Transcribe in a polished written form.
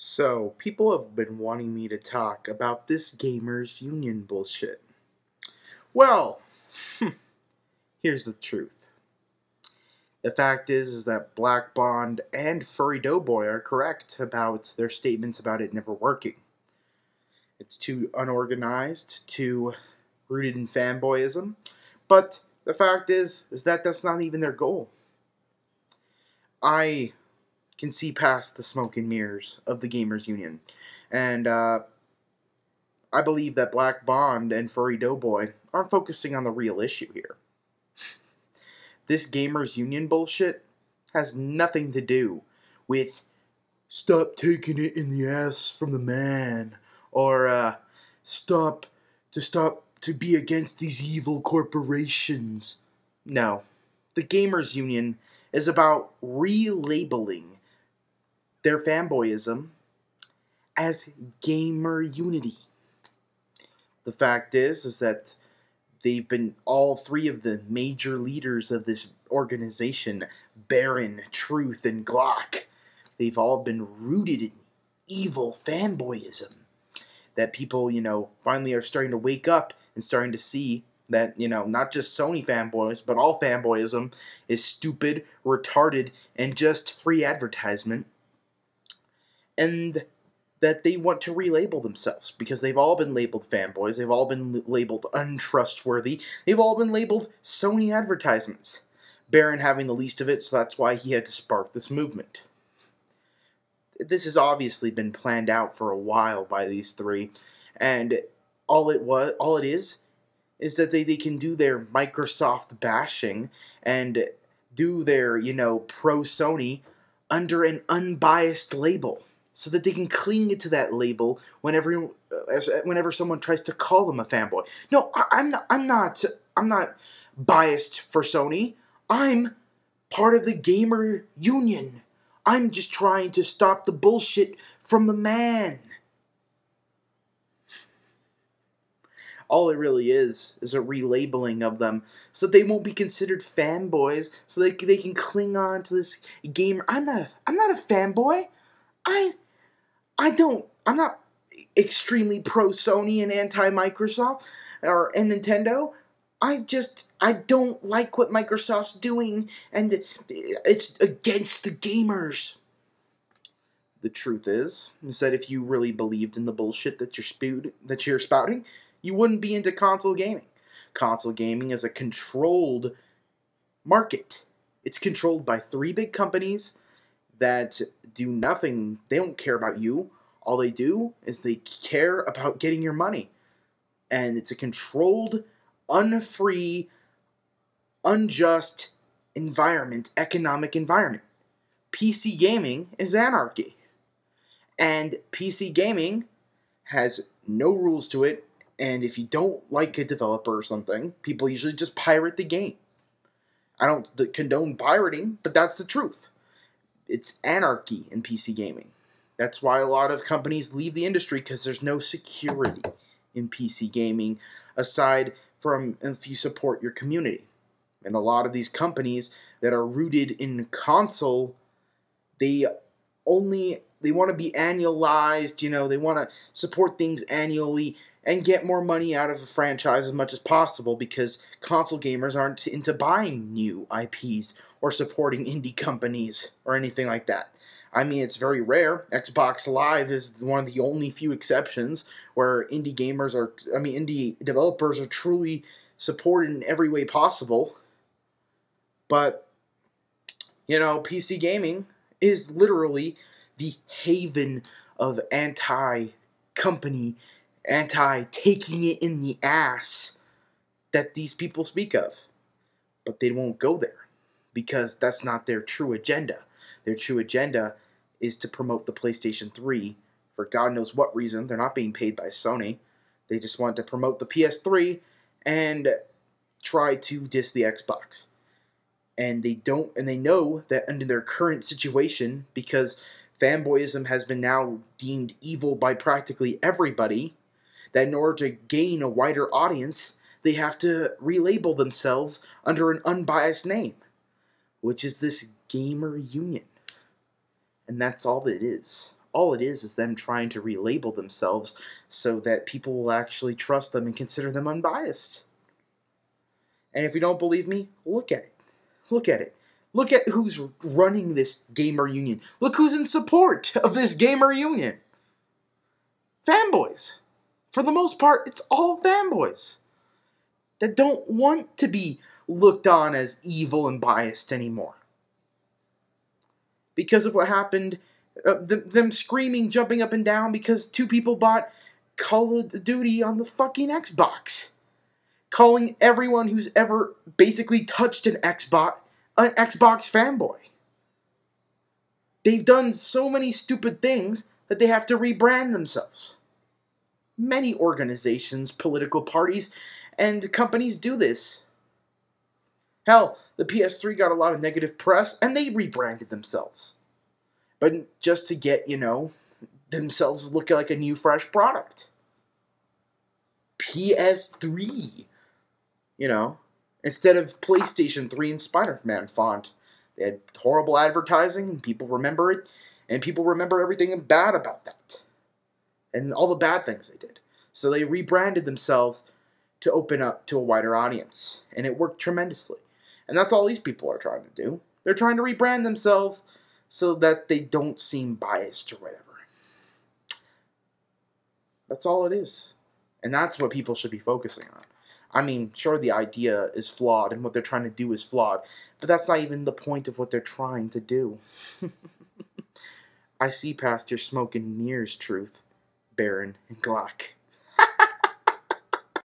So, people have been wanting me to talk about this gamers union bullshit. Well, here's the truth. The fact is that Black Bond and Furry Doughboy are correct about their statements about it never working. It's too unorganized, too rooted in fanboyism, but the fact is that that's not even their goal. I can see past the smoke and mirrors of the gamers union, and I believe that Black Bond and Furry Doughboy aren't focusing on the real issue here. This gamers union bullshit has nothing to do with stop taking it in the ass from the man, or stop to be against these evil corporations. No, the gamers union is about relabeling their fanboyism as gamer unity. The fact is that they've been, all three of the major leaders of this organization, Baron, Truth, and Glock, they've all been rooted in evil fanboyism. That people, finally are starting to wake up and starting to see that, not just Sony fanboys, but all fanboyism is stupid, retarded, and just free advertisement. And that they want to relabel themselves, because they've all been labeled fanboys, they've all been labeled untrustworthy, they've all been labeled Sony advertisements. Baron having the least of it, so that's why he had to spark this movement. This has obviously been planned out for a while by these three, and all it is that they can do their Microsoft bashing and do their, pro-Sony under an unbiased label, so that they can cling to that label whenever someone tries to call them a fanboy. No, I'm not biased for Sony. I'm part of the gamer union. I'm just trying to stop the bullshit from the man. All it really is a relabeling of them, so that they won't be considered fanboys, so they can cling on to this gamer. I'm not a fanboy. I'm not extremely pro-Sony and anti-Microsoft and Nintendo. I don't like what Microsoft's doing, and it's against the gamers. The truth is that if you really believed in the bullshit that you're spouting, you wouldn't be into console gaming. Console gaming is a controlled market. It's controlled by three big companies that do nothing. They don't care about you. All they do is they care about getting your money. And it's a controlled, unfree, unjust environment, economic environment. PC gaming is anarchy. And PC gaming has no rules to it, and if you don't like a developer or something, people usually just pirate the game. I don't condone pirating, but that's the truth. It's anarchy in PC gaming. That's why a lot of companies leave the industry, because there's no security in PC gaming aside from if you support your community. And a lot of these companies that are rooted in console, they want to be annualized, they want to support things annually and get more money out of a franchise as much as possible, because console gamers aren't into buying new IPs or supporting indie companies or anything like that. I mean, it's very rare. Xbox Live is one of the only few exceptions where indie developers are truly supported in every way possible. But, PC gaming is literally the haven of anti-company, anti-taking it in the ass that these people speak of. But they won't go there, because that's not their true agenda. Their true agenda is to promote the PlayStation 3 for God knows what reason. They're not being paid by Sony. They just want to promote the PS3 and try to diss the Xbox. And they know that under their current situation, because fanboyism has been now deemed evil by practically everybody, that in order to gain a wider audience, they have to relabel themselves under an unbiased name, which is this gamer union. And that's all that it is. All it is them trying to relabel themselves so that people will actually trust them and consider them unbiased. And if you don't believe me, look at it. Look at it. Look at who's running this gamer union. Look who's in support of this gamer union. Fanboys. For the most part, it's all fanboys that don't want to be looked on as evil and biased anymore. Because of what happened, them screaming, jumping up and down because two people bought Call of Duty on the fucking Xbox. Calling everyone who's ever basically touched an Xbox fanboy. They've done so many stupid things that they have to rebrand themselves. Many organizations, political parties, and companies do this. Hell, the PS3 got a lot of negative press, and they rebranded themselves. But just to get, themselves looking like a new, fresh product. PS3. Instead of PlayStation 3 and Spider-Man font. They had horrible advertising, and people remember it, and people remember everything bad about that. And all the bad things they did. So they rebranded themselves to open up to a wider audience. And it worked tremendously. And that's all these people are trying to do. They're trying to rebrand themselves so that they don't seem biased or whatever. That's all it is. And that's what people should be focusing on. I mean, sure, the idea is flawed and what they're trying to do is flawed, but that's not even the point of what they're trying to do. I see past your smoke and mirrors, truth, Baron and Glock.